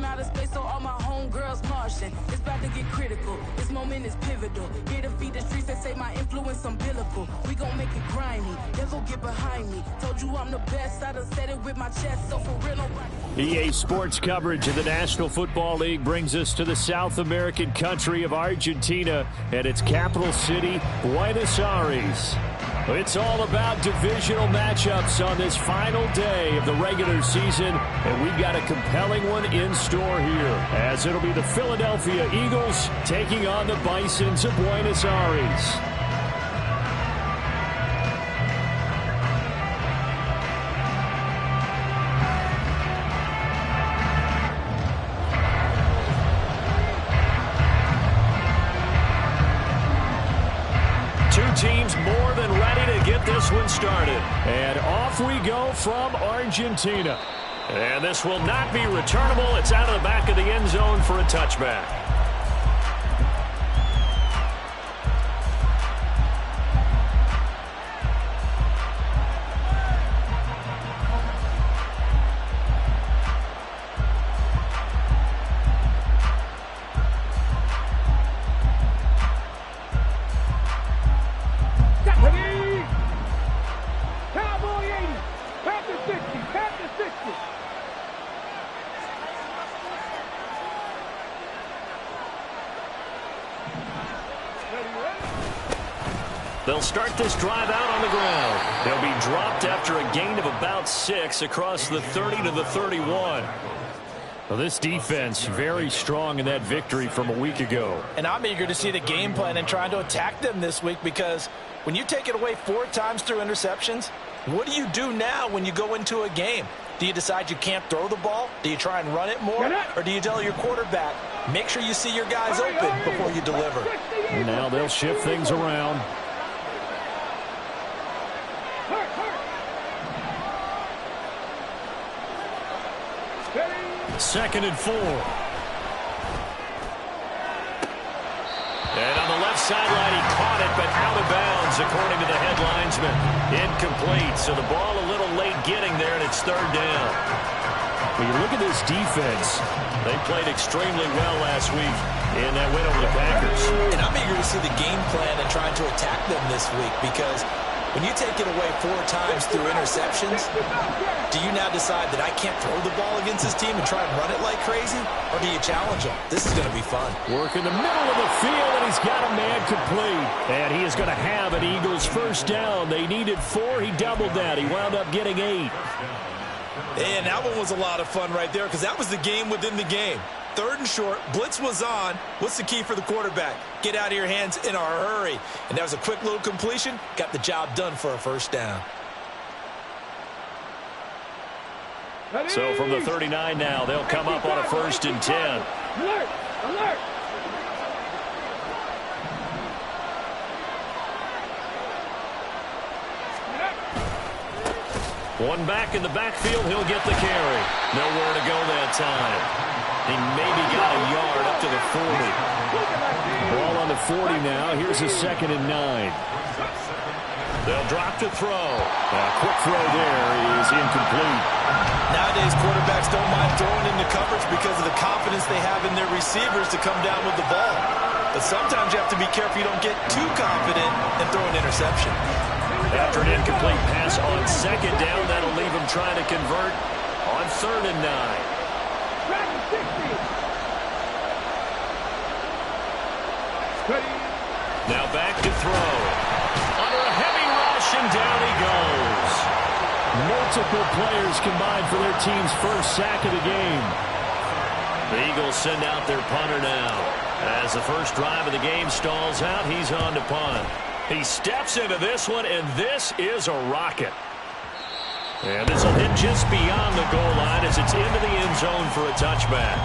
outer space, so all my homegirls Martian. It's about to get critical. This moment is pivotal. Here to feed the streets that say my influence umbilical. We gon' make it grimy. Never get behind me. Told you I'm the best. I done said it with my chest. So for real, no right. EA Sports coverage of the National Football League brings us to the South American country of Argentina and its capital city, Buenos Aires. It's all about divisional matchups on this final day of the regular season, and we've got a compelling one in store here, as it'll be the Philadelphia Eagles taking on the Bisons of Buenos Aires. Teams more than ready to get this one started. And off we go from Argentina. And this will not be returnable. It's out of the back of the end zone for a touchback. They'll start this drive out on the ground. They'll be dropped after a gain of about 6 across the 30 to the 31. Well, this defense very strong in that victory from a week ago. And I'm eager to see the game plan and trying to attack them this week, because when you take it away 4 times through interceptions, what do you do now when you go into a game? Do you decide you can't throw the ball? Do you try and run it more? Or do you tell your quarterback, make sure you see your guys open before you deliver? Now they'll shift things around. Second and 4. And on the left sideline, he caught it, but out of bounds, according to the head linesman. Incomplete, so the ball a little late getting there, and it's 3rd down. When you look at this defense, they played extremely well last week in that win over the Packers. And I'm eager to see the game plan and trying to attack them this week, because when you take it away 4 times through interceptions, do you now decide that I can't throw the ball against this team and try and run it like crazy? Or do you challenge them? This is going to be fun. Work in the middle of the field, and he's got a man complete. And he is going to have an Eagles first down. They needed 4. He doubled that. He wound up getting 8. And that one was a lot of fun right there, because that was the game within the game. 3rd and short, blitz was on. What's the key for the quarterback? Get out of your hands in a hurry. And that was a quick little completion. Got the job done for a first down. So from the 39 now, they'll come up on a 1st and 10. Alert! Alert! One back in the backfield, he'll get the carry. Nowhere to go that time. He maybe got a yard up to the 40. Ball on the 40 now. Here's a 2nd and 9. They'll drop to throw. A quick throw there is incomplete. Nowadays, quarterbacks don't mind throwing into coverage because of the confidence they have in their receivers to come down with the ball. But sometimes you have to be careful you don't get too confident and throw an interception. After an incomplete pass on 2nd down, that'll leave him trying to convert on 3rd and 9. Now back to throw. Under a heavy rush, and down he goes. Multiple players combined for their team's first sack of the game. The Eagles send out their punter now. As the first drive of the game stalls out, he's on to punt. He steps into this one, and this is a rocket. And this will hit just beyond the goal line as it's into the end zone for a touchback.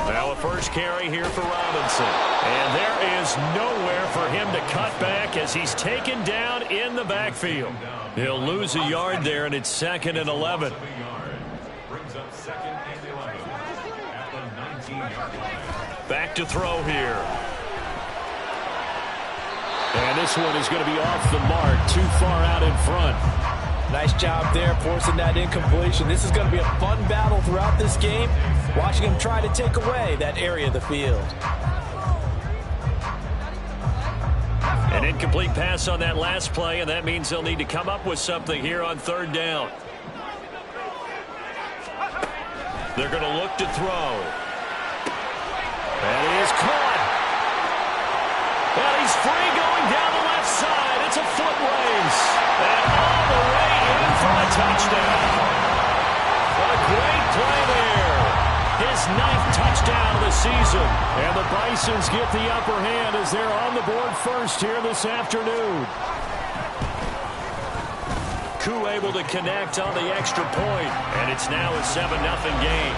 Now a first carry here for Robinson. And there is nowhere for him to cut back as he's taken down in the backfield. He'll lose a yard there, and it's 2nd and 11. Back to throw here. And this one is going to be off the mark, too far out in front. Nice job there forcing that incompletion. This is going to be a fun battle throughout this game, watching him try to take away that area of the field. An incomplete pass on that last play, and that means they'll need to come up with something here on 3rd down. They're going to look to throw. And he is caught. And he's free going down the left side. It's a foot race. And all the way in for a touchdown. A great play there. His 9th touchdown of the season. And the Bisons get the upper hand as they're on the board first here this afternoon. Koo able to connect on the extra point. And it's now a 7-0 game.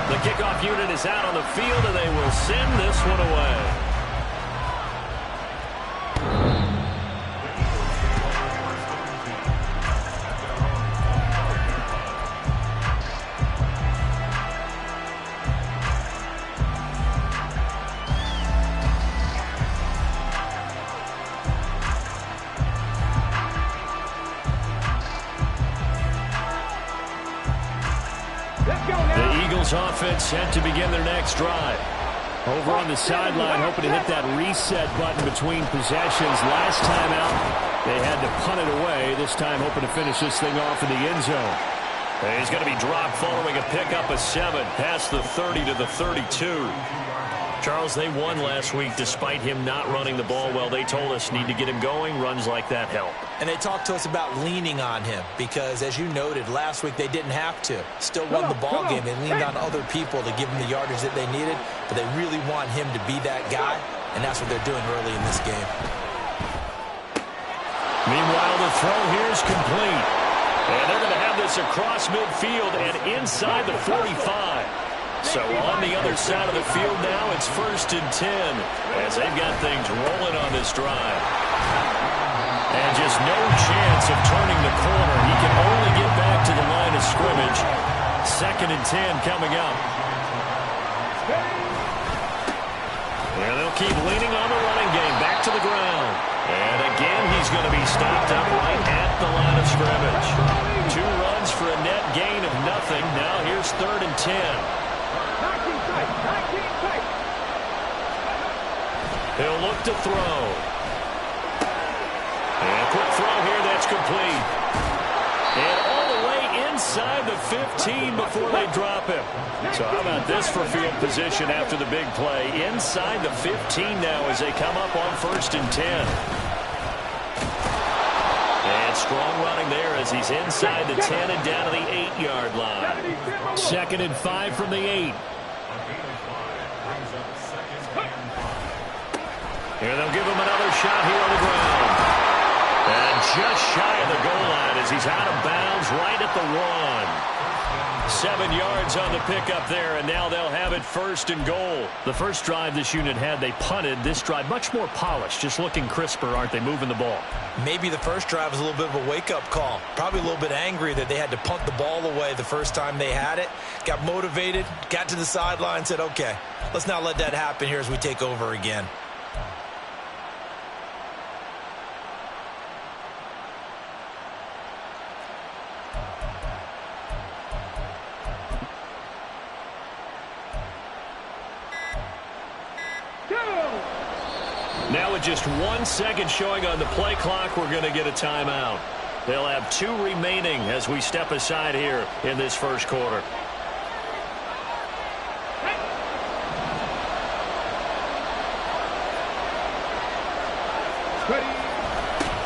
The kickoff unit is out on the field, and they will send this one away. Offense set to begin their next drive. Over on the sideline, hoping to hit that reset button between possessions. Last time out, they had to punt it away. This time, hoping to finish this thing off in the end zone. And he's going to be dropped following a pickup of 7 past the 30 to the 32. Charles, they won last week despite him not running the ball well. They told us need to get him going. Runs like that help. And they talked to us about leaning on him because, as you noted, last week they didn't have to. Still won the ball game. They leaned on other people to give them the yardage that they needed, but they really want him to be that guy, and that's what they're doing early in this game. Meanwhile, the throw here is complete. And they're going to have this across midfield and inside the 45. So on the other side of the field now, it's 1st and 10 as they've got things rolling on this drive. And just no chance of turning the corner. He can only get back to the line of scrimmage. 2nd and 10 coming up. And they'll keep leaning on the running game. Back to the ground. And again, he's going to be stopped up right at the line of scrimmage. 2 runs for a net gain of nothing. Now here's 3rd and 10. He'll look to throw. And a quick throw here, that's complete. And all the way inside the 15 before they drop him. So how about this for field position after the big play? Inside the 15 now as they come up on 1st and 10. And strong running there as he's inside the 10 and down to the 8-yard line. 2nd and 5 from the 8. Here they'll give him another shot here on the ground. And just shy of the goal line as he's out of bounds right at the 1. 7 yards on the pickup there, and now they'll have it 1st and goal. The first drive this unit had, they punted. This drive much more polished, just looking crisper, aren't they, moving the ball? Maybe the first drive was a little bit of a wake-up call. Probably a little bit angry that they had to punt the ball away the first time they had it. Got motivated, got to the sideline, said, okay, let's not let that happen here as we take over again. Now with just 1 second showing on the play clock, we're going to get a timeout. They'll have 2 remaining as we step aside here in this first quarter.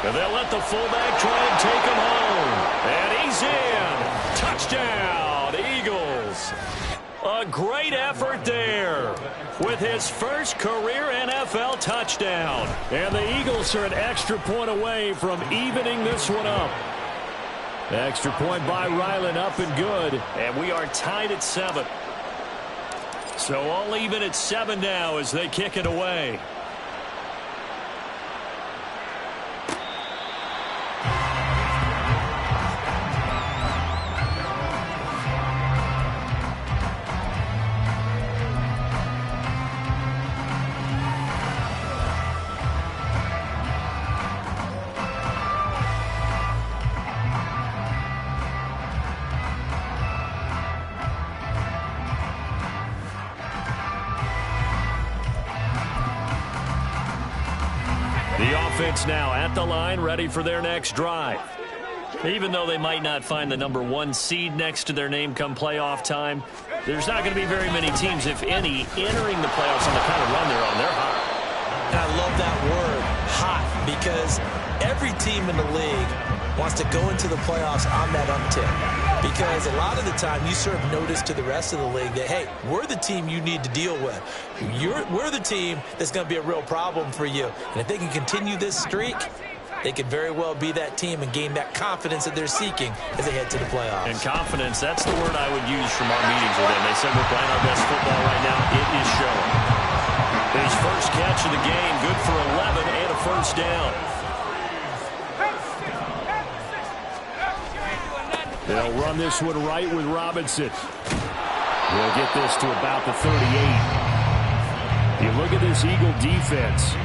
And they'll let the fullback try and take him home. And he's in. Touchdown, Eagles. A great effort there with his first career NFL touchdown. And the Eagles are an extra point away from evening this one up. Extra point by Ryland, up and good. And we are tied at 7. So all even at 7 now as they kick it away. The offense now at the line, ready for their next drive. Even though they might not find the #1 seed next to their name come playoff time, there's not going to be very many teams, if any, entering the playoffs on the kind of run they're on. They're hot. And I love that word, hot, because every team in the league wants to go into the playoffs on that uptick. Because a lot of the time you serve notice to the rest of the league that, hey, we're the team you need to deal with. We're the team that's going to be a real problem for you. And if they can continue this streak, they could very well be that team and gain that confidence that they're seeking as they head to the playoffs. And confidence, that's the word I would use from our meetings with them. They said we're playing our best football right now. It is showing. His first catch of the game, good for 11 and a first down. They'll run this one right with Robinson. We'll get this to about the 38. You look at this Eagle defense.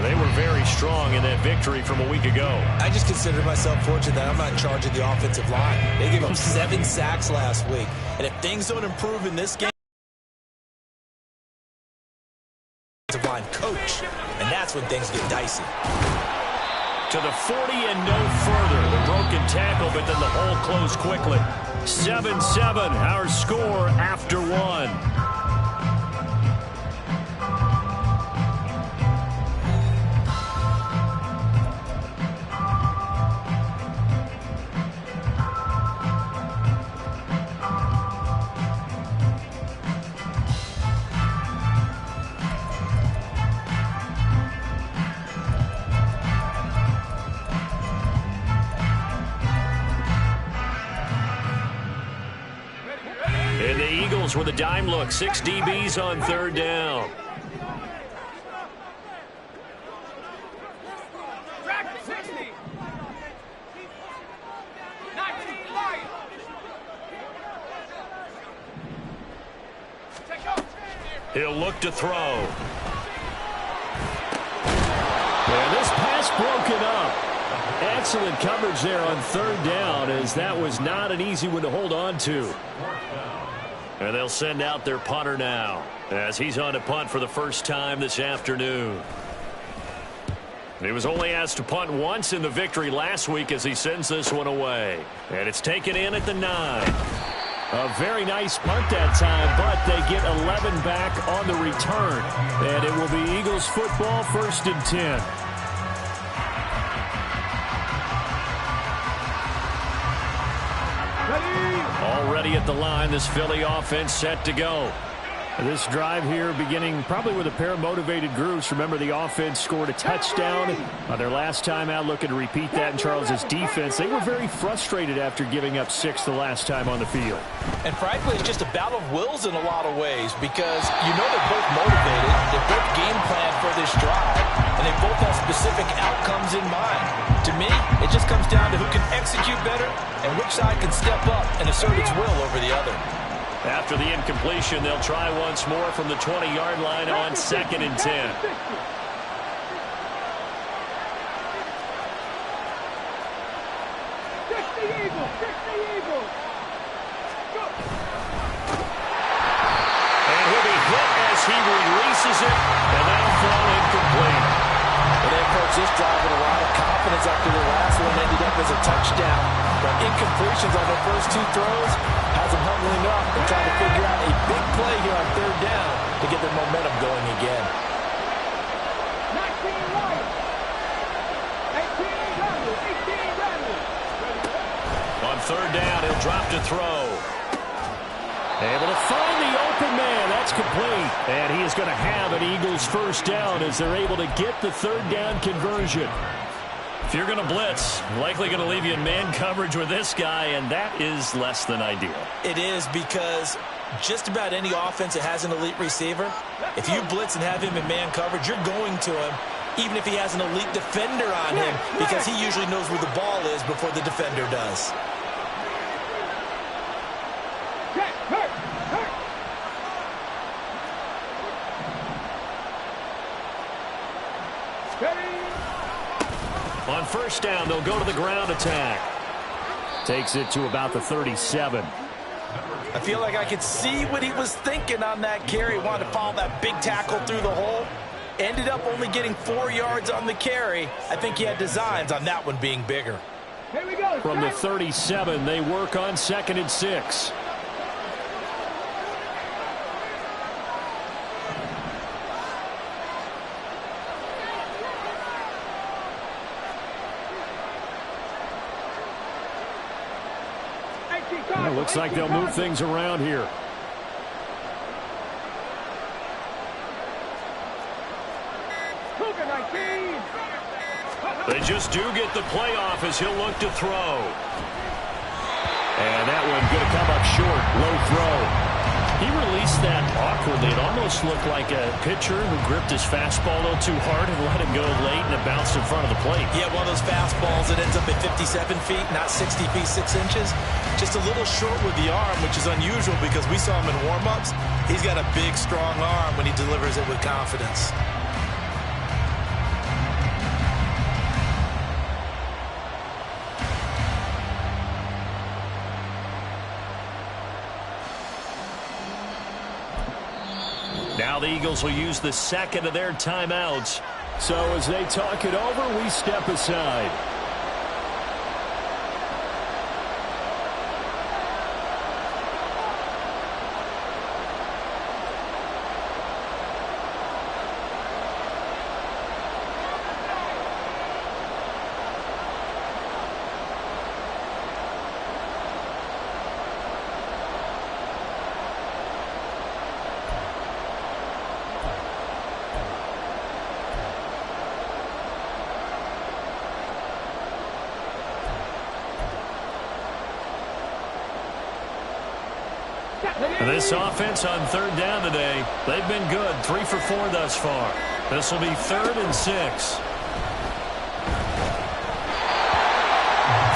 They were very strong in that victory from a week ago. I just consider myself fortunate that I'm not in charge of the offensive line. They gave up 7 sacks last week. And if things don't improve in this game, offensive line coach. And that's when things get dicey. To the 40 and no further. The broken tackle, but then the hole closed quickly. 7-7, our score after 1. And the Eagles with a dime look. 6 DBs on 3rd down. He'll look to throw. And this pass broken up. Excellent coverage there on 3rd down, as that was not an easy one to hold on to. And they'll send out their punter now, as he's on to punt for the first time this afternoon. He was only asked to punt once in the victory last week as he sends this one away. And it's taken in at the 9. A very nice punt that time, but they get 11 back on the return. And it will be Eagles football, 1st and 10. Already at the line, this Philly offense set to go. This drive here beginning probably with a pair of motivated groups. Remember, the offense scored a touchdown on their last time out, looking to repeat that in Charles's defense. They were very frustrated after giving up 6 the last time on the field. And frankly, it's just a battle of wills in a lot of ways, because you know they're both motivated, they both game plan for this drive, and they both have specific outcomes in mind. To me, it just comes down to who can execute better and which side can step up and assert its will over the other. After the incompletion, they'll try once more from the 20-yard line on 2nd and 10. And he'll be hit as he releases it, and that'll fall incomplete. Well, they approached this drive with a lot of confidence after the last one ended up as a touchdown. But incompletions on their first 2 throws has them humbling up and trying to figure out a big play here on 3rd down to get their momentum going again. On 3rd down, he'll drop to throw. Able to find the open man. That's complete. And he is going to have an Eagles first down as they're able to get the 3rd down conversion. If you're going to blitz, likely going to leave you in man coverage with this guy, and that is less than ideal. It is, because Just about any offense that has an elite receiver, if you blitz and have him in man coverage, you're going to him, even if he has an elite defender on him, because he usually knows where the ball is before the defender does. On first down, they'll go to the ground attack. Takes it to about the 37. I feel like I could see what he was thinking on that carry. Wanted to follow that big tackle through the hole. Ended up only getting 4 yards on the carry. I think he had designs on that one being bigger. Here we go. From the 37, they work on 2nd and 6. It looks like they'll move things around here. They just do get the play off as he'll look to throw. And that one going to come up short. Low throw. He released that awkwardly. It almost looked like a pitcher who gripped his fastball a little too hard and let it go late, and it bounced in front of the plate. Yeah, one of those fastballs that ends up at 57 feet, not 60 feet, 6 inches. Just a little short with the arm, which is unusual because we saw him in warm-ups. He's got a big, strong arm when he delivers it with confidence. Now the Eagles will use the second of their timeouts. So as they talk it over, we step aside. And this offense on 3rd down today, they've been good. 3 for 4 thus far. This will be 3rd and 6.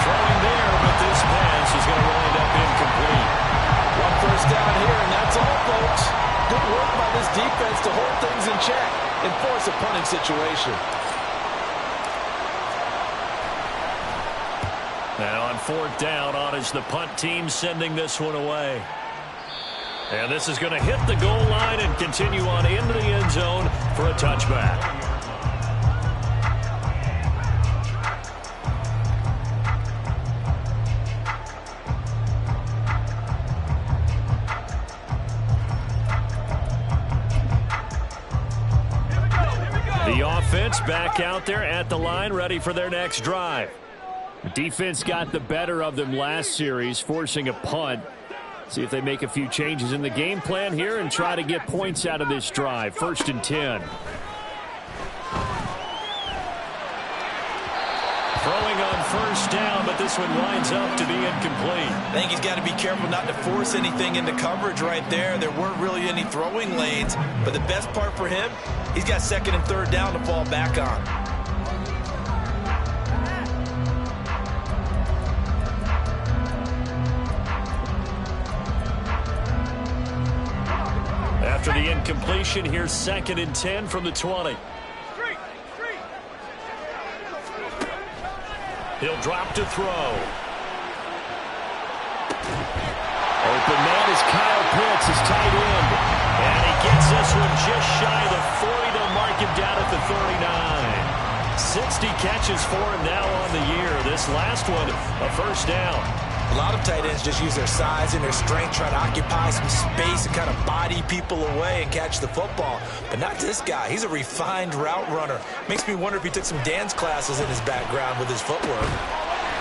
Throwing there, but this pass is going to wind up incomplete. 1 first down here, and that's all, folks. Good work by this defense to hold things in check and force a punting situation. Now on 4th down, on is the punt team sending this one away. And this is going to hit the goal line and continue on into the end zone for a touchback. The offense back out there at the line, ready for their next drive. The defense got the better of them last series, forcing a punt. See if they make a few changes in the game plan here and try to get points out of this drive. 1st and 10. Throwing on 1st down, but this one winds up to be incomplete. I think he's got to be careful not to force anything into coverage right there. There weren't really any throwing lanes, but the best part for him, he's got 2nd and 3rd down to fall back on. After the incompletion, here's 2nd and 10 from the 20. He'll drop to throw. Open man is Kyle Pitts, his tight end. And he gets this one just shy of the 40. They'll mark him down at the 39. 60 catches for him now on the year. This last one, a 1st down. A lot of tight ends just use their size and their strength, try to occupy some space and kind of body people away and catch the football. But not this guy. He's a refined route runner. Makes me wonder if he took some dance classes in his background with his footwork.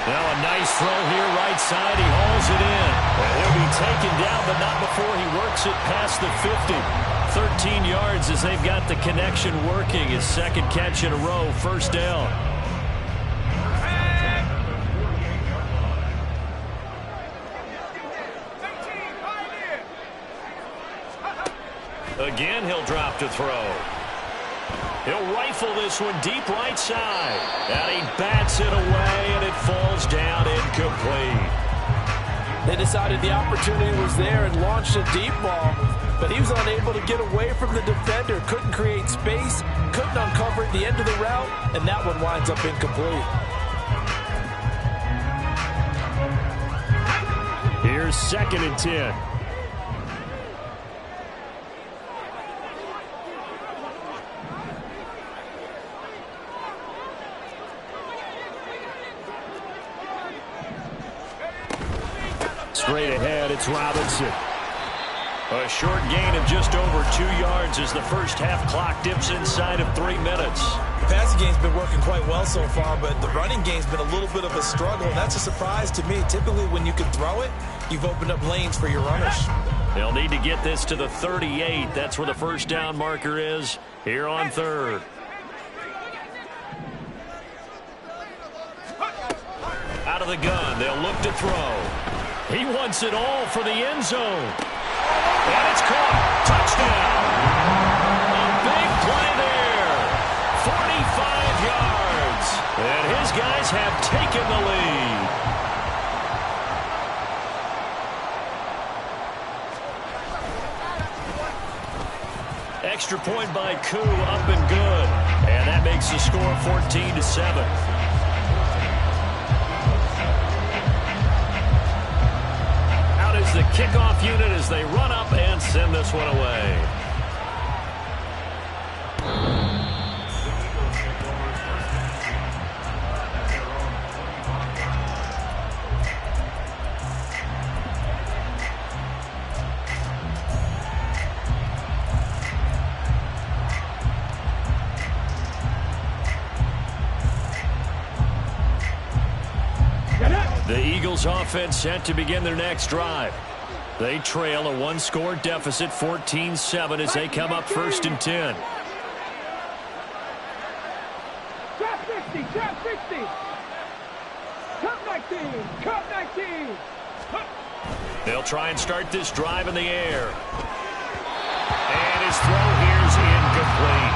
Now a nice throw here, right side. He hauls it in. And he'll be taken down, but not before he works it past the 50. 13 yards as they've got the connection working. His 2nd catch in a row, 1st down. Again, he'll drop to throw. He'll rifle this one deep right side. And he bats it away, and it falls down incomplete. They decided the opportunity was there and launched a deep ball, but he was unable to get away from the defender. Couldn't create space, couldn't uncover at the end of the route, and that one winds up incomplete. Here's 2nd and 10. Straight ahead, it's Robinson. A short gain of just over 2 yards as the first half clock dips inside of 3 minutes. The passing game's been working quite well so far, but the running game's been a little bit of a struggle, and that's a surprise to me. Typically, when you can throw it, you've opened up lanes for your runners. They'll need to get this to the 38. That's where the first down marker is here on 3rd. Out of the gun, they'll look to throw. He wants it all for the end zone. And it's caught. Touchdown. A big play there. 45 yards. And his guys have taken the lead. Extra point by Koo, up and good. And that makes the score 14-7. Is the kickoff unit as they run up and send this one away. The Eagles offense set to begin their next drive. They trail a 1-score deficit, 14-7, as they come up 1st and 10. Trap 60, trap 60. Cut 19, cut 19. They'll try and start this drive in the air. And his throw here's incomplete.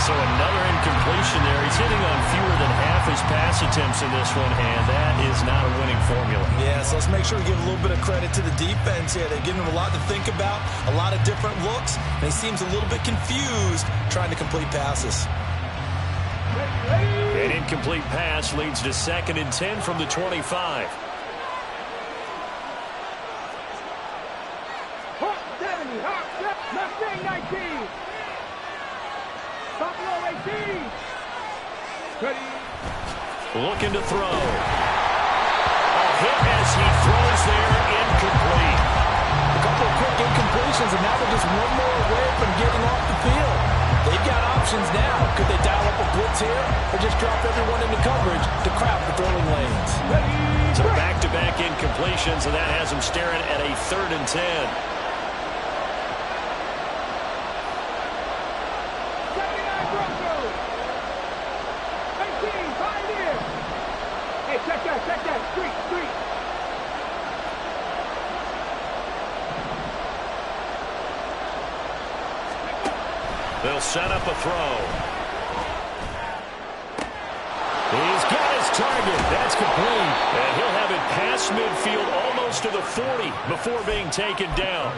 So another incompletion there. He's hitting on fewer than half his pass attempts in this one, and that is not a winning formula. Yeah, so let's make sure we give a little bit of credit to the defense here. They're giving him a lot to think about, a lot of different looks, and he seems a little bit confused trying to complete passes. An incomplete pass leads to 2nd and 10 from the 25. Hot 70, hot 19. Buffalo 18. Ready. Looking to throw. A hit as he throws there, incomplete. A couple of quick incompletions, and now they're just one more away from getting off the field. They've got options now. Could they dial up a blitz here or just drop everyone into coverage to crowd the throwing lanes? So back-to-back incompletions, and that has them staring at a 3rd and 10. Check that, street. They'll set up a throw. He's got his target. That's complete. And he'll have it past midfield almost to the 40 before being taken down.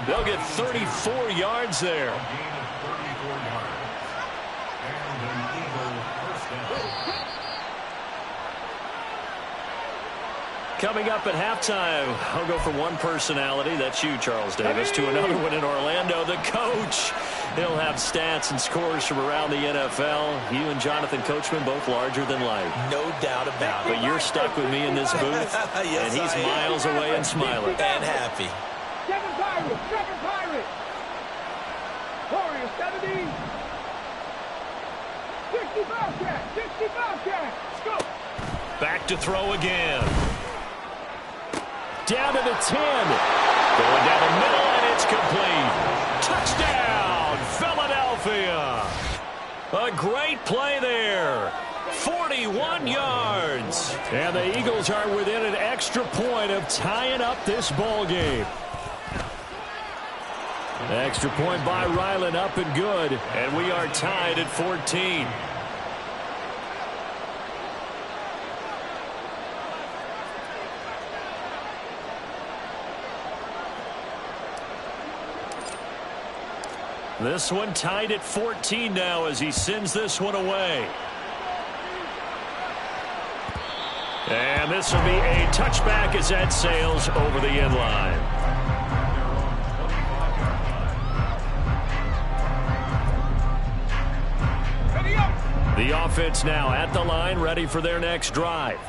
They'll get 34 yards there. Coming up at halftime, I'll go from one personality, that's you, Charles Davis, to another one in Orlando, the coach. He'll have stats and scores from around the NFL. You and Jonathan Coachman, both larger than life. No doubt about it. But you're stuck with me in this booth, yes, and he's miles away and smiling. And happy. 7 Pirates. Warriors 70. 60 Bobcat. Go. Back to throw again. Down to the 10. Going down the middle, and it's complete. Touchdown, Philadelphia. A great play there. 41 yards. And the Eagles are within an extra point of tying up this ball game. Extra point by Ryland, up and good. And we are tied at 14. This one tied at 14 now as he sends this one away. And this will be a touchback as that sails over the end line. The offense now at the line, ready for their next drive.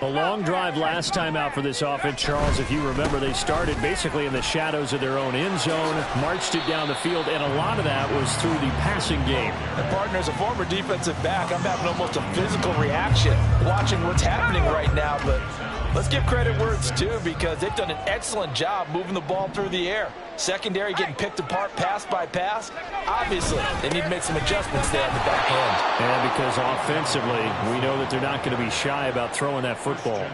A long drive last time out for this offense, Charles. If you remember, they started basically in the shadows of their own end zone, marched it down the field, and a lot of that was through the passing game. And partner, as a former defensive back, I'm having almost a physical reaction watching what's happening right now. But let's give credit where it's due, because they've done an excellent job moving the ball through the air. Secondary getting picked apart pass by pass. Obviously, they need to make some adjustments there on the back end. And because offensively, we know that they're not going to be shy about throwing that football.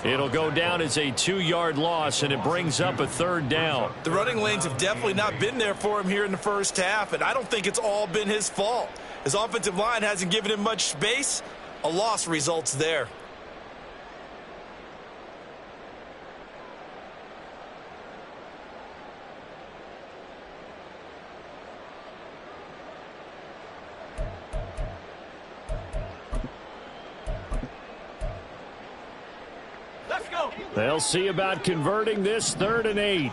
It'll go down as a 2-yard loss, and it brings up a 3rd down. The running lanes have definitely not been there for him here in the first half, and I don't think it's all been his fault. His offensive line hasn't given him much space. A loss results there. They'll see about converting this 3rd and 8.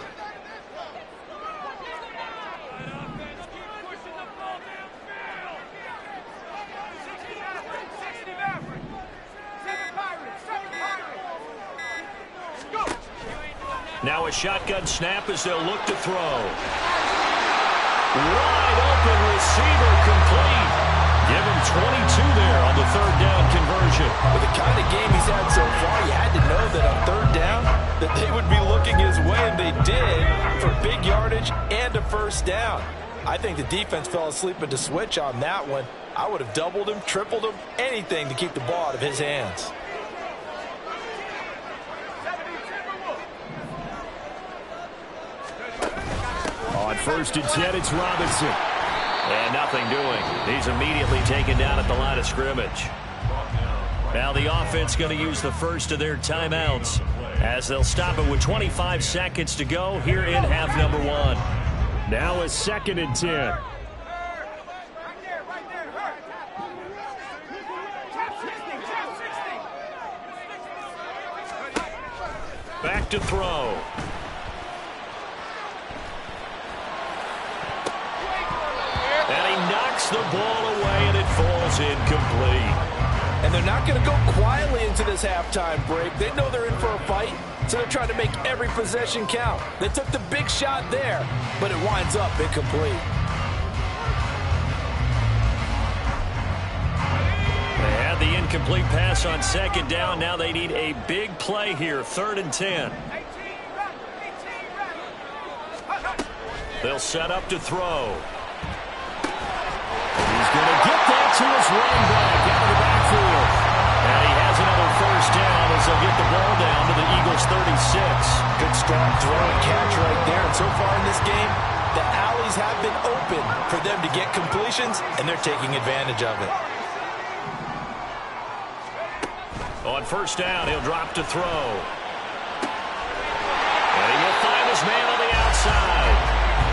Now a shotgun snap as they'll look to throw. Wide open receiver complete. Give him 22 there on the 3rd down conversion. With the kind of game he's had so far, you had to know that on 3rd down that they would be looking his way, and they did, for big yardage and a 1st down. I think the defense fell asleep at the switch on that one. I would have doubled him, tripled him, anything to keep the ball out of his hands. On 1st and 10, it's Robinson. And nothing doing. He's immediately taken down at the line of scrimmage. Now the offense going to use the first of their timeouts as they'll stop it with 25 seconds to go here in half number 1. Now a 2nd and 10. Back to throw. And he knocks the ball away, and it falls incomplete. And they're not going to go quietly into this halftime break. They know they're in for a fight, so they're trying to make every possession count. They took the big shot there, but it winds up incomplete. They had the incomplete pass on 2nd down. Now they need a big play here, 3rd and 10. They'll set up to throw. He's going to get that to his running back out of the backfield. And he has another 1st down as they'll get the ball down to the Eagles' 36. Good strong throw and catch right there. And so far in this game, the alleys have been open for them to get completions, and they're taking advantage of it. On 1st down, he'll drop to throw. And he will find his man on the outside.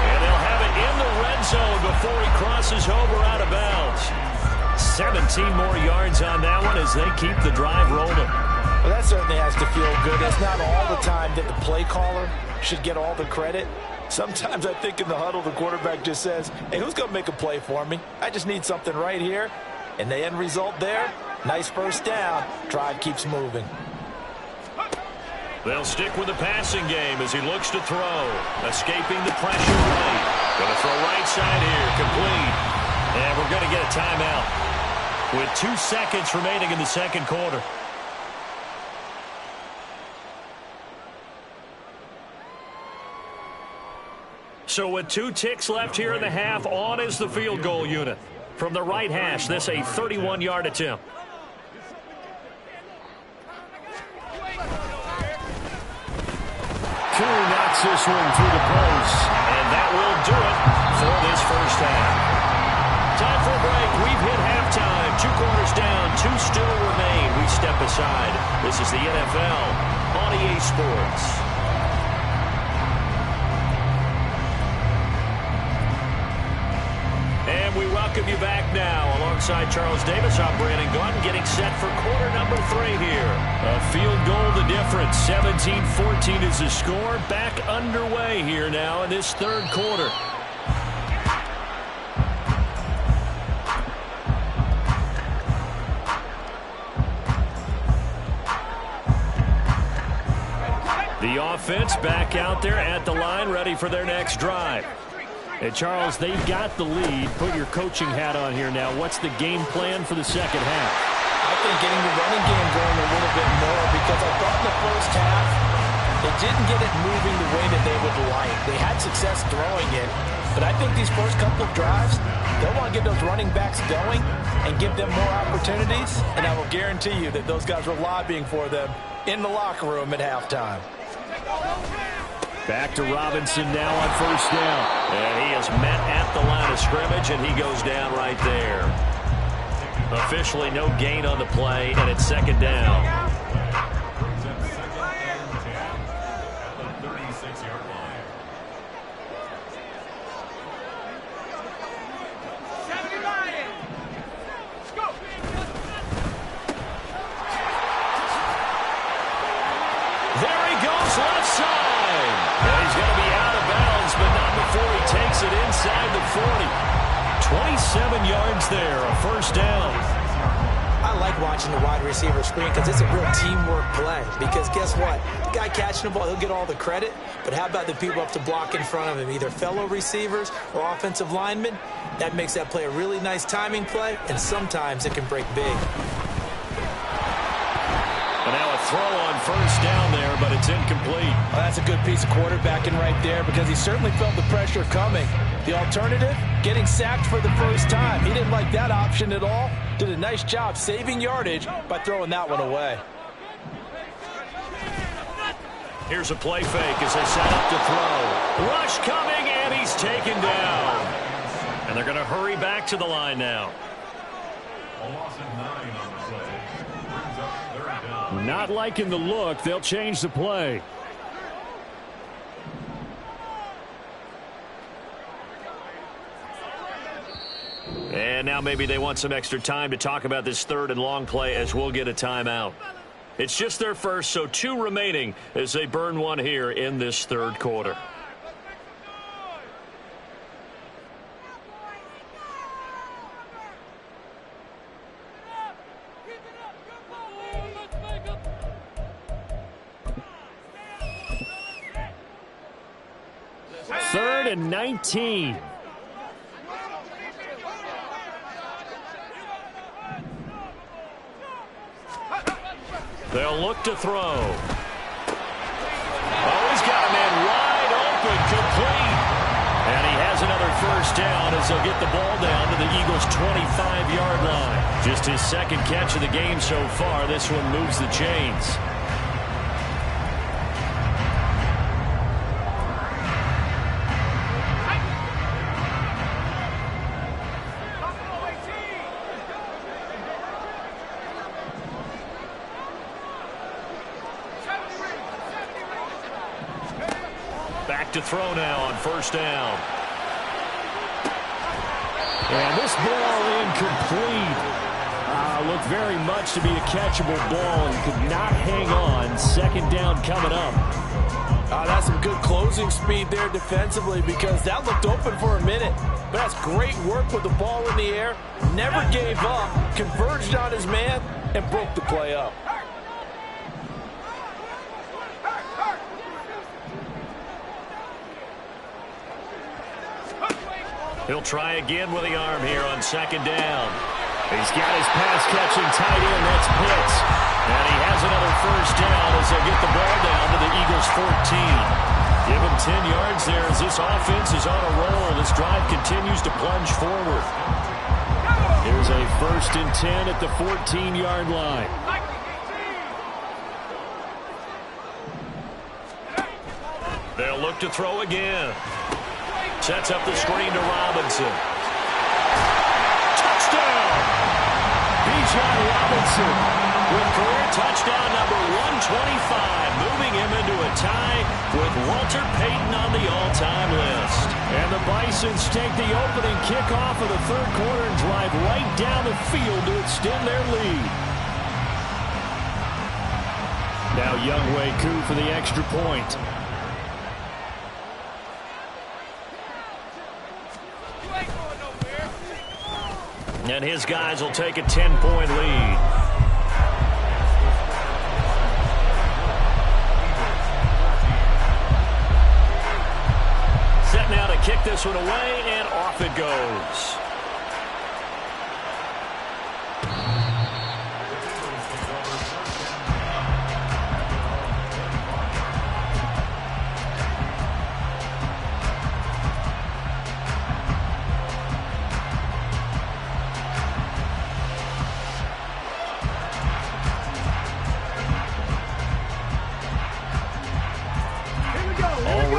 And they'll have it in the red zone before he crosses over out of bounds. 17 more yards on that one as they keep the drive rolling. Well, that certainly has to feel good. It's not all the time that the play caller should get all the credit. Sometimes I think in the huddle, the quarterback just says, hey, who's going to make a play for me? I just need something right here. And the end result there, nice 1st down. Drive keeps moving. They'll stick with the passing game as he looks to throw. Escaping the pressure right. Going to throw right side here. Complete. And we're going to get a timeout with 2 seconds remaining in the 2nd quarter. So with 2 ticks left here in the half, on is the field goal unit. From the right hash, this a 31-yard attempt. Knocks this one through the post, and that will side. This is the NFL on EA Sports. And we welcome you back now. Alongside Charles Davis, I'm Brandon Gaudin, getting set for quarter number 3 here. A field goal the difference. 17-14 is the score. Back underway here now in this third quarter. The offense back out there at the line, ready for their next drive. And Charles, they've got the lead. Put your coaching hat on here now. What's the game plan for the second half? I think getting the running game going a little bit more, because I thought in the first half they didn't get it moving the way that they would like. They had success throwing it, but I think these first couple of drives, they'll want to get those running backs going and give them more opportunities, and I will guarantee you that those guys were lobbying for them in the locker room at halftime. Back to Robinson now on first down. And he is met at the line of scrimmage, and he goes down right there. Officially no gain on the play, and it's second down. There he goes, left side. And he's going to be out of bounds, but not before he takes it inside the 40. 27 yards there, a first down. I like watching the wide receiver screen because it's a real teamwork play. Because guess what? The guy catching the ball, he'll get all the credit. But how about the people up to block in front of him, either fellow receivers or offensive linemen? That makes that play a really nice timing play, and sometimes it can break big. And now a throw on first down there, but it's incomplete. Well, that's a good piece of quarterbacking right there, because he certainly felt the pressure coming. The alternative, getting sacked for the first time. He didn't like that option at all. Did a nice job saving yardage by throwing that one away. Here's a play fake as they set up to throw. Rush coming, and he's taken down. And they're going to hurry back to the line now. A loss of 9 on the play. Brings up third down. Not liking the look. They'll change the play. And now maybe they want some extra time to talk about this third and long play, as we'll get a timeout. It's just their first, so 2 remaining as they burn one here in this third quarter. Third and 19. They'll look to throw. Oh, he's got a man wide open, complete. And he has another first down as they'll get the ball down to the Eagles' 25-yard line. Just his second catch of the game so far. This one moves the chains. Back to throw now on first down. And this ball incomplete. Looked very much to be a catchable ball and could not hang on. Second down coming up. That's some good closing speed there defensively, because that looked open for a minute. But that's great work with the ball in the air. Never gave up, converged on his man, and broke the play up. He'll try again with the arm here on second down. He's got his pass-catching tight end. That's Pitts. And he has another first down as they'll get the ball down to the Eagles' 14. Give him 10 yards there as this offense is on a roll. This drive continues to plunge forward. Here's a 1st and 10 at the 14-yard line. They'll look to throw again. Sets up the screen to Robinson. Touchdown! Bijan Robinson with career touchdown number 125, moving him into a tie with Walter Payton on the all-time list. And the Bisons take the opening kickoff of the third quarter and drive right down the field to extend their lead. Now Younghoe Koo for the extra point. And his guys will take a 10-point lead. Set now to kick this one away, and off it goes.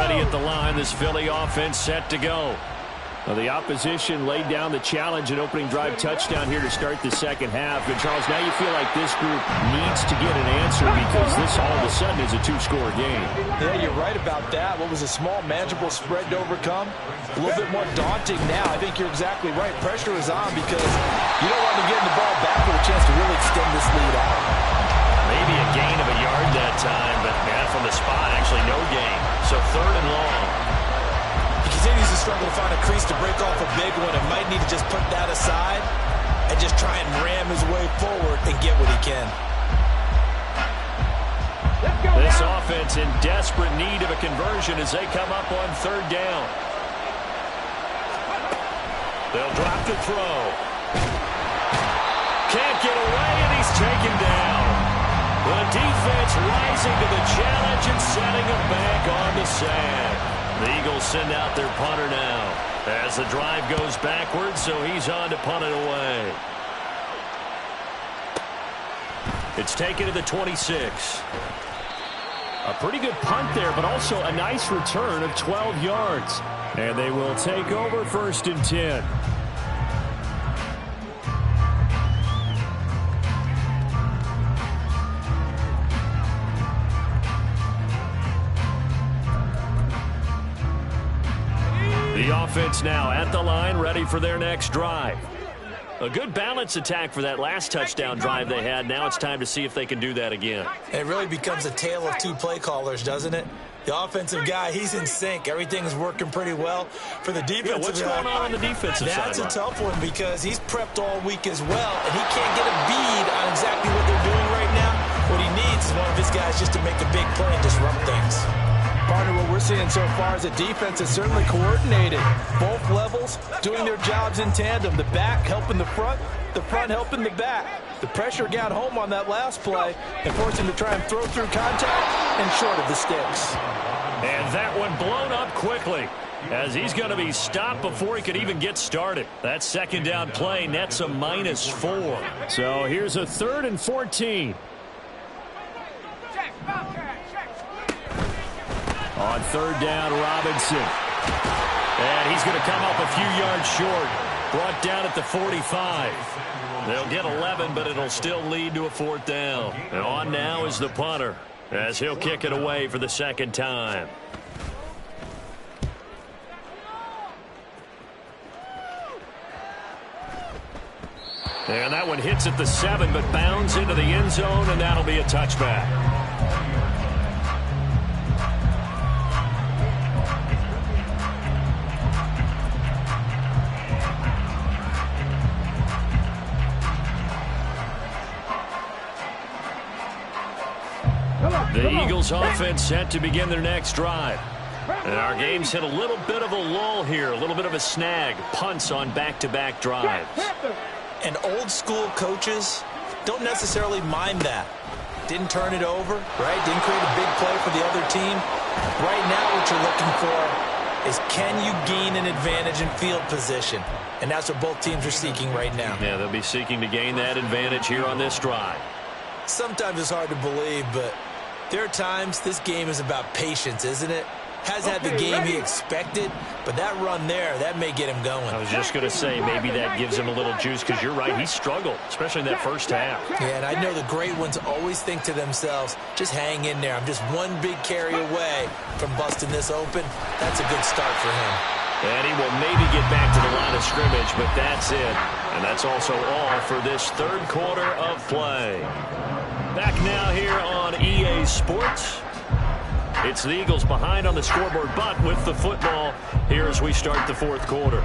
At the line, this Philly offense set to go. Well, the opposition laid down the challenge and opening drive touchdown here to start the second half. And Charles, now you feel like this group needs to get an answer because this all of a sudden is a two-score game. Yeah, you're right about that. What was a small, manageable spread to overcome? A little bit more daunting now. I think you're exactly right. Pressure is on because you don't want to get the ball back with a chance to really extend this lead out. Maybe a gain of a yard that time, but from the spot, actually no gain. So third and long. He continues to struggle to find a crease to break off a big one. It might need to just put that aside and just try and ram his way forward and get what he can. This offense in desperate need of a conversion as they come up on third down. They'll drop the throw. Can't get away, and he's taken down. The defense rising to the challenge and setting him back on the sand. The Eagles send out their punter now as the drive goes backwards, so he's on to punt it away. It's taken to the 26. A pretty good punt there, but also a nice return of 12 yards. And they will take over 1st and 10. The offense now at the line, ready for their next drive. A good balance attack for that last touchdown drive they had. Now it's time to see if they can do that again. It really becomes a tale of two play callers, doesn't it? The offensive guy, he's in sync. Everything's working pretty well. For the defensive what's going on the defensive side? That's a tough one because he's prepped all week as well, and he can't get a bead on exactly what they're doing right now. What he needs is one of his guys just to make a big play and disrupt things. Partner, what we're seeing so far is the defense is certainly coordinated. Both levels doing their jobs in tandem. The back helping the front helping the back. The pressure got home on that last play and forced him to try and throw through contact and short of the sticks. And that one blown up quickly as he's going to be stopped before he could even get started. That second down play nets a -4. So here's a 3rd and 14. On third down, Robinson. And he's going to come up a few yards short. Brought down at the 45. They'll get 11, but it'll still lead to a 4th down. And on now is the punter as he'll kick it away for the second time. And that one hits at the 7, but bounds into the end zone, and that'll be a touchback. The Eagles offense set to begin their next drive. And our game's hit a little bit of a lull here, a little bit of a snag. Punts on back-to-back drives. And old-school coaches don't necessarily mind that. Didn't turn it over, right? Didn't create a big play for the other team. Right now what you're looking for is can you gain an advantage in field position? And that's what both teams are seeking right now. Yeah, they'll be seeking to gain that advantage here on this drive. Sometimes it's hard to believe, but there are times this game is about patience, isn't it? has had the game he expected, but that run there, that may get him going. I was just going to say maybe that gives him a little juice because you're right, he struggled, especially in that first half. Yeah, and I know the great ones always think to themselves, just hang in there. I'm just one big carry away from busting this open. That's a good start for him. And he will maybe get back to the line of scrimmage, but that's it. And that's also all for this third quarter of play. Back now here on EA Sports. It's the Eagles behind on the scoreboard, but with the football here as we start the fourth quarter.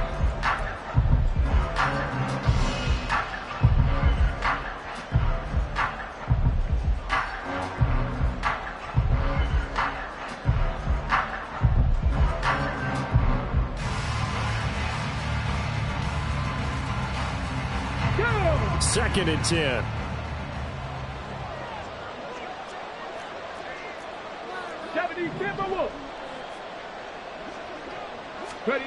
Second and 10. Ready.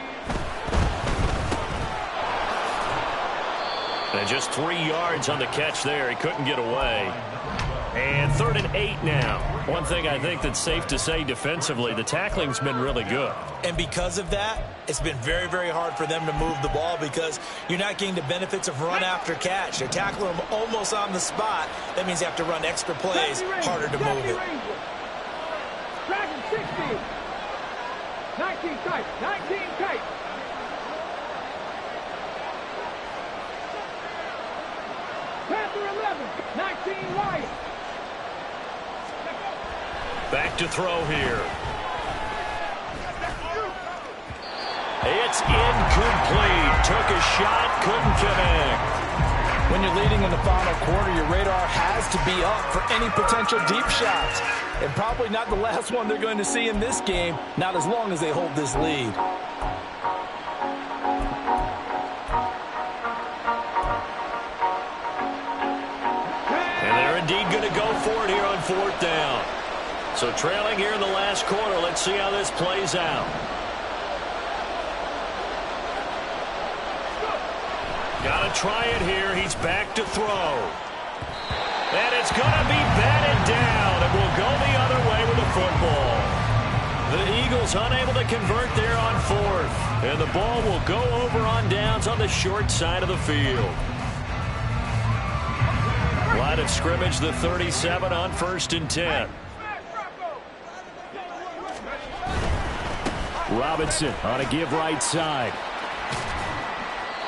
And just 3 yards on the catch there. He couldn't get away. And 3rd and 8 now. One thing I think that's safe to say defensively, the tackling's been really good. And because of that, it's been very, very hard for them to move the ball because you're not getting the benefits of run after catch. They're tackling them almost on the spot. That means you have to run extra plays, harder to move it. Dragon 60. 19 tight. 19 tight. Panther 11. 19 wide. Back to throw here. It's incomplete. Took a shot, couldn't connect. When you're leading in the final quarter, your radar has to be up for any potential deep shots. And probably not the last one they're going to see in this game, not as long as they hold this lead. And they're indeed going to go for it here on 4th down. So trailing here in the last quarter, let's see how this plays out. Got to try it here. He's back to throw. And it's going to be batted down. It will go the other way with the football. The Eagles unable to convert there on 4th. And the ball will go over on downs on the short side of the field. Line of scrimmage, the 37 on 1st and 10. Robinson on a give right side.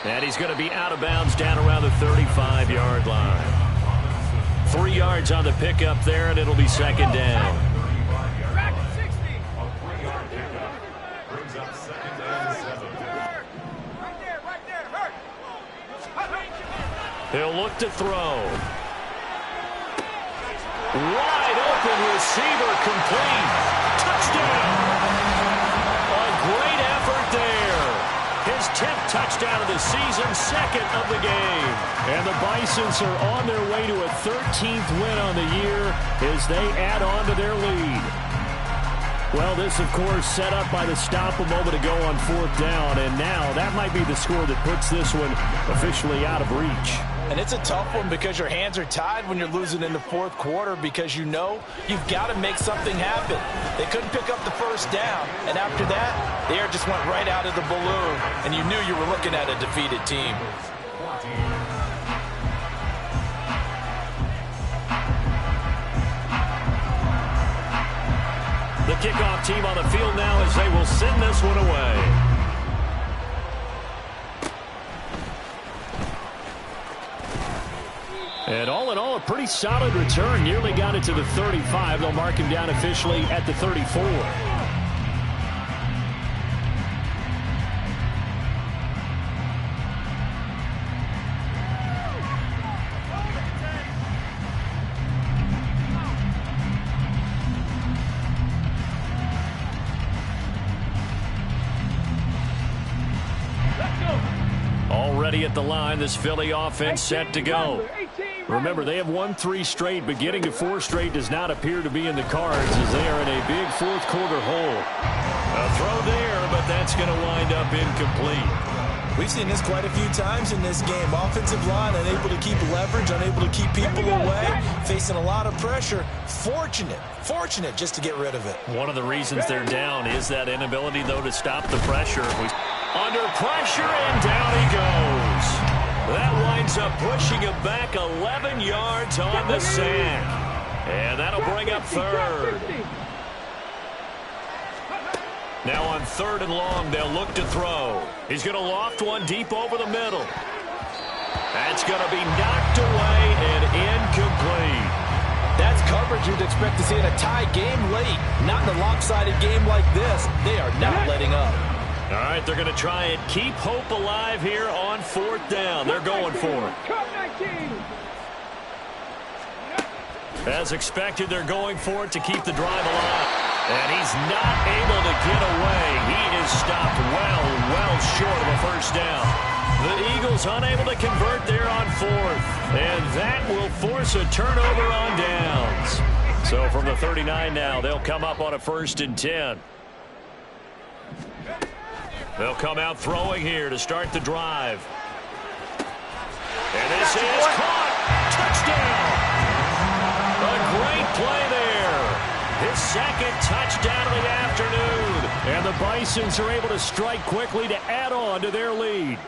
And he's going to be out of bounds down around the 35-yard line. 3 yards on the pickup there, and it'll be 2nd down. He'll look to throw. Wide open receiver, complete. Touchdown. A great effort there. His 10th touchdown of the season, 2nd of the game. And the Bisons are on their way to a 13th win on the year as they add on to their lead. Well, this, of course, set up by the stop a moment ago on 4th down, and now that might be the score that puts this one officially out of reach. And it's a tough one because your hands are tied when you're losing in the 4th quarter because you know you've got to make something happen. They couldn't pick up the 1st down, and after that, the air just went right out of the balloon, and you knew you were looking at a defeated team. The kickoff team on the field now as they will send this one away. And all in all, a pretty solid return. Nearly got it to the 35. They'll mark him down officially at the 34. Already at the line, this Philly offense set to go. Remember, they have won 3 straight, but getting to 4 straight does not appear to be in the cards as they are in a big 4th quarter hole. A throw there, but that's going to wind up incomplete. We've seen this quite a few times in this game. Offensive line unable to keep leverage, unable to keep people away, facing a lot of pressure. Fortunate just to get rid of it. One of the reasons they're down is that inability, though, to stop the pressure. Under pressure, and down he goes. That winds up pushing him back 11 yards on the sack. And that'll bring up third. Now on 3rd and long, they'll look to throw. He's going to loft one deep over the middle. That's going to be knocked away and incomplete. That's coverage you'd expect to see in a tie game late. Not in a lopsided game like this. They are not letting up. All right, they're going to try and keep hope alive here on 4th down. They're going for it. As expected, they're going for it to keep the drive alive. And he's not able to get away. He is stopped well short of a first down. The Eagles unable to convert there on 4th. And that will force a turnover on downs. So from the 39 now, they'll come up on a 1st and 10. They'll come out throwing here to start the drive. And this is caught. Touchdown. A great play there. His 2nd touchdown of the afternoon. And the Bisons are able to strike quickly to add on to their lead.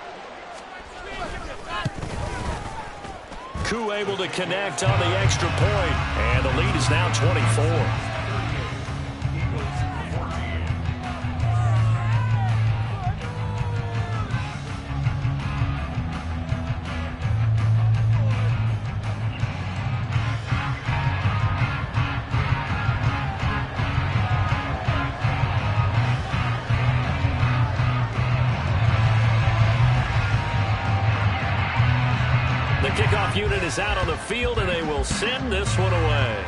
Koo able to connect on the extra point. And the lead is now 24. The kickoff unit is out on the field, and they will send this one away.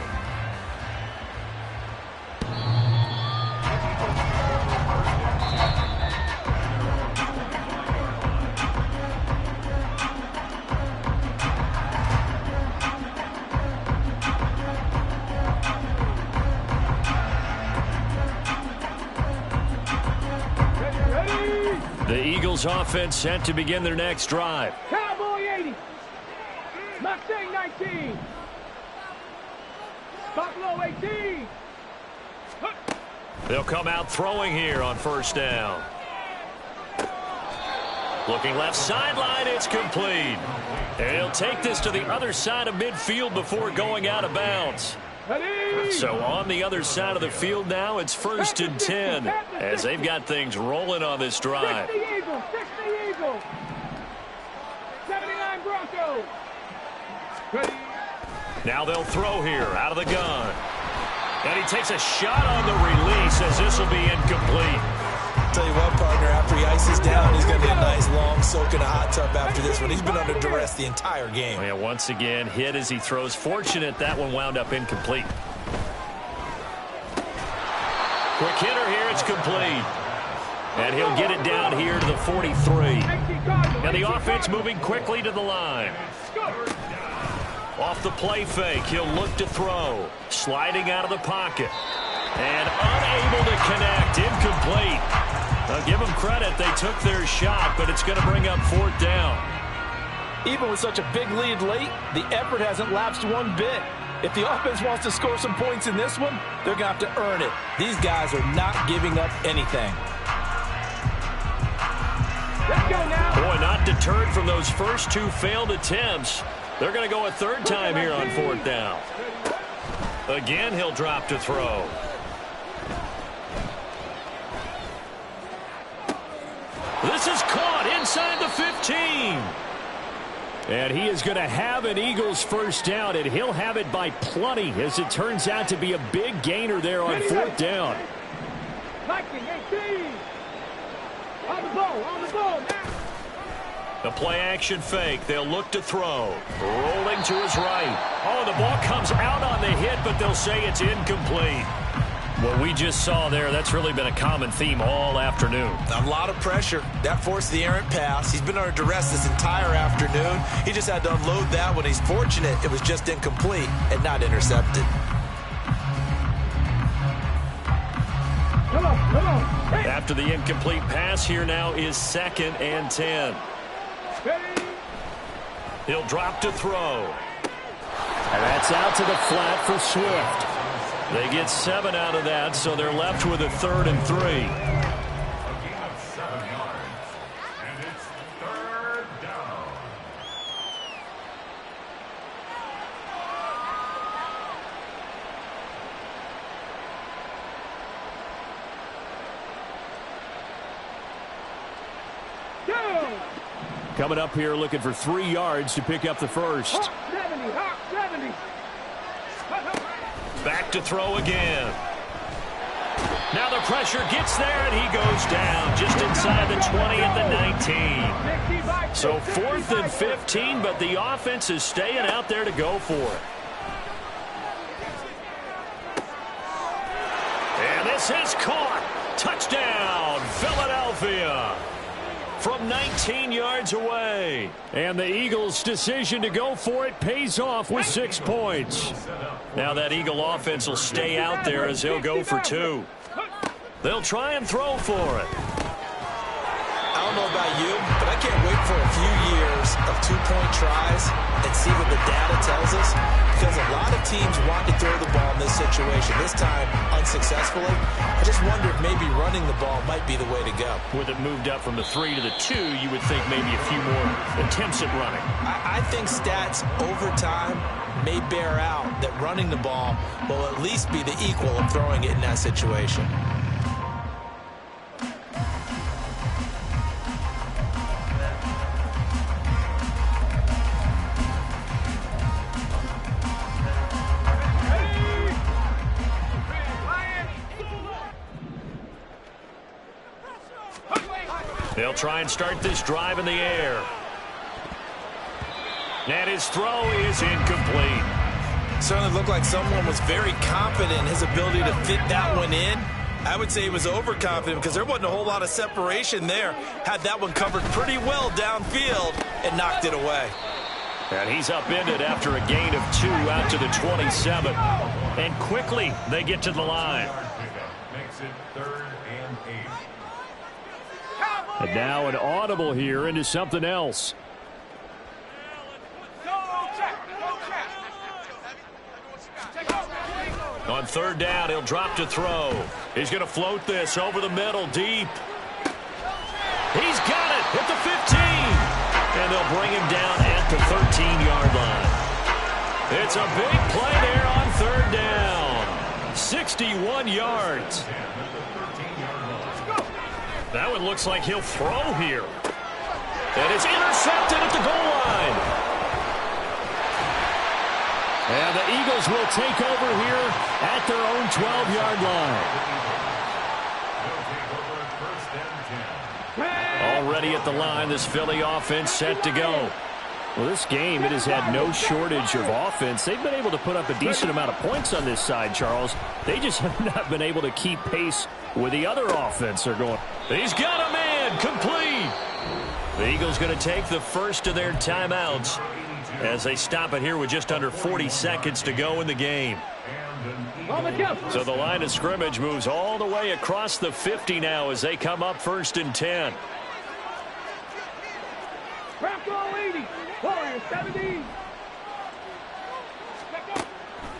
The Eagles offense set to begin their next drive. Cowboy 80. Mustang 19. Buffalo 18. They'll come out throwing here on 1st down. Looking left sideline, it's complete. And he'll take this to the other side of midfield before going out of bounds. So on the other side of the field now, it's 1st and 10 as they've got things rolling on this drive. 60 Eagles. 79 Broncos. Ready. Now they'll throw here out of the gun. And he takes a shot on the release as this will be incomplete. Tell you what, partner, after he ices down, he's going to get a nice long soak in a hot tub after this one. He's been under duress the entire game. Yeah, once again, hit as he throws. Fortunate that one wound up incomplete. Quick hitter here, it's complete. And he'll get it down here to the 43. And the offense moving quickly to the line. Off the play fake, he'll look to throw. Sliding out of the pocket. And unable to connect, incomplete. I'll give them credit, they took their shot, but it's going to bring up 4th down. Even with such a big lead late, the effort hasn't lapsed one bit. If the offense wants to score some points in this one, they're going to have to earn it. These guys are not giving up anything. Let's go now. Boy, not deterred from those first 2 failed attempts. They're going to go a 3rd time here on 4th down. Again, he'll drop to throw. This is caught inside the 15. And he is going to have an Eagles 1st down, and he'll have it by plenty as it turns out to be a big gainer there on 4th down. Viking 18. On the ball now. The play action fake. They'll look to throw. Rolling to his right. Oh, the ball comes out on the hit, but they'll say it's incomplete. What we just saw there, that's really been a common theme all afternoon. A lot of pressure. That forced the errant pass. He's been under duress this entire afternoon. He just had to unload that one. He's fortunate it was just incomplete and not intercepted. Come on. After the incomplete pass, here now is 2nd and 10. He'll drop to throw. And that's out to the flat for Swift. They get 7 out of that, so they're left with a 3rd and 3. A gain of 7 yards. And it's 3rd down. Coming up here looking for 3 yards to pick up the first. Hawk 70, Hawk 70. Back to throw again. Now the pressure gets there, and he goes down just inside the 20 at the 19. So 4th and 15, but the offense is staying out there to go for it. And this is caught. Touchdown, Philadelphia. From 19 yards away. And the Eagles' decision to go for it pays off with 6 points. Now that Eagle offense will stay out there as they'll go for 2. They'll try and throw for it. I don't know about you, but I can't wait for a few years of 2-point tries and see what the data tells us, because a lot of teams want to throw the ball in this situation. This time, unsuccessfully. I just wonder if maybe running the ball might be the way to go. With it moved up from the 3 to the 2, you would think maybe a few more attempts at running. I think stats over time may bear out that running the ball will at least be the equal of throwing it in that situation. They'll try and start this drive in the air. And his throw is incomplete. Certainly looked like someone was very confident in his ability to fit that one in. I would say he was overconfident because there wasn't a whole lot of separation there. Had that one covered pretty well downfield and knocked it away. And he's upended after a gain of 2 out to the 27. And quickly they get to the line. Makes it 3rd and 8. And now an audible here into something else. On 3rd down, he'll drop to throw. He's going to float this over the middle, deep. He's got it at the 15. And they'll bring him down at the 13-yard line. It's a big play there on 3rd down. 61 yards. That one looks like he'll throw here. And it's intercepted at the goal line. And the Eagles will take over here at their own 12-yard line. Already at the line, this Philly offense set to go. Well, this game, it has had no shortage of offense. They've been able to put up a decent amount of points on this side, Charles. They just have not been able to keep pace with the other offense they're going. He's got a man, complete. The Eagles going to take the first of their timeouts as they stop it here with just under 40 seconds to go in the game. So the line of scrimmage moves all the way across the 50 now as they come up 1st and 10.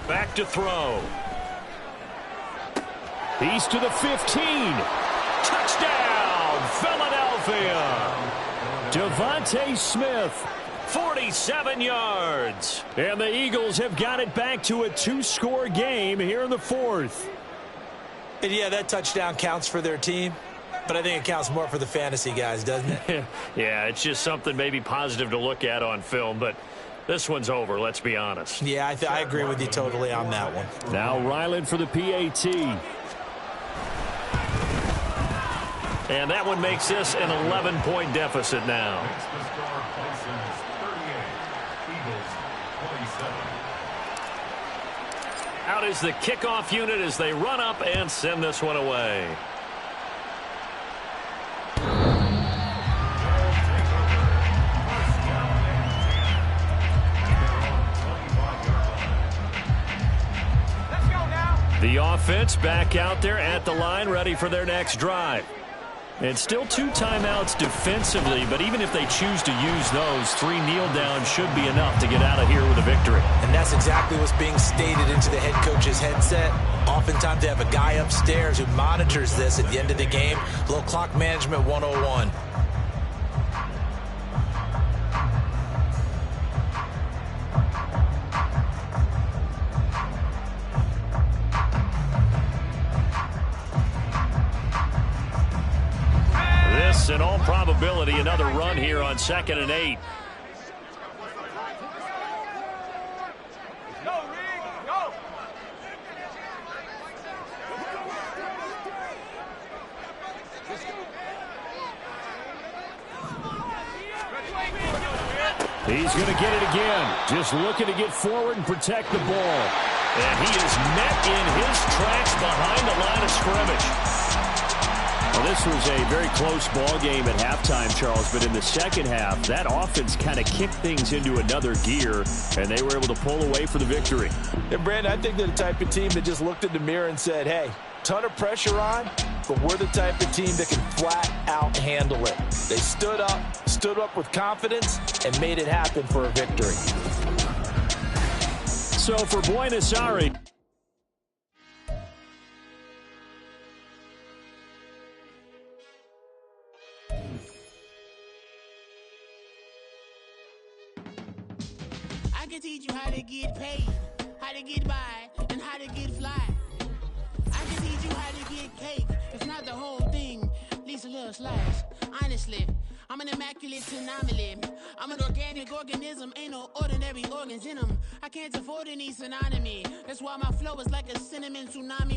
Back to throw. He's to the 15. Touchdown, Philadelphia. Devontae Smith, 47 yards. And the Eagles have got it back to a 2-score game here in the 4th. And yeah, that touchdown counts for their team, but I think it counts more for the fantasy guys, doesn't it? Yeah, it's just something maybe positive to look at on film, but this one's over, let's be honest. Yeah, I agree with you totally on that one. Now Ryland for the PAT. And that one makes this an 11-point deficit now. Out is the kickoff unit as they run up and send this one away. The offense back out there at the line, ready for their next drive. And still 2 timeouts defensively, but even if they choose to use those, 3 kneel downs should be enough to get out of here with a victory. And that's exactly what's being stated into the head coach's headset. Oftentimes they have a guy upstairs who monitors this at the end of the game. A little clock management 101. In all probability, another run here on 2nd and 8. He's going to get it again. Just looking to get forward and protect the ball. And he is met in his tracks behind the line of scrimmage. Well, this was a very close ball game at halftime, Charles, but in the second half, that offense kind of kicked things into another gear, and they were able to pull away for the victory. And, Brandon, I think they're the type of team that just looked in the mirror and said, hey, ton of pressure on, but we're the type of team that can flat out handle it. They stood up with confidence, and made it happen for a victory. So for Buenos Aires, I can teach you how to get paid, how to get by, and how to get fly. I can teach you how to get cake, if not the whole thing, at least a little slice. Honestly, I'm an immaculate anomaly. I'm an organic organism, ain't no ordinary organs in them. I can't afford any synonymy. That's why my flow is like a cinnamon tsunami.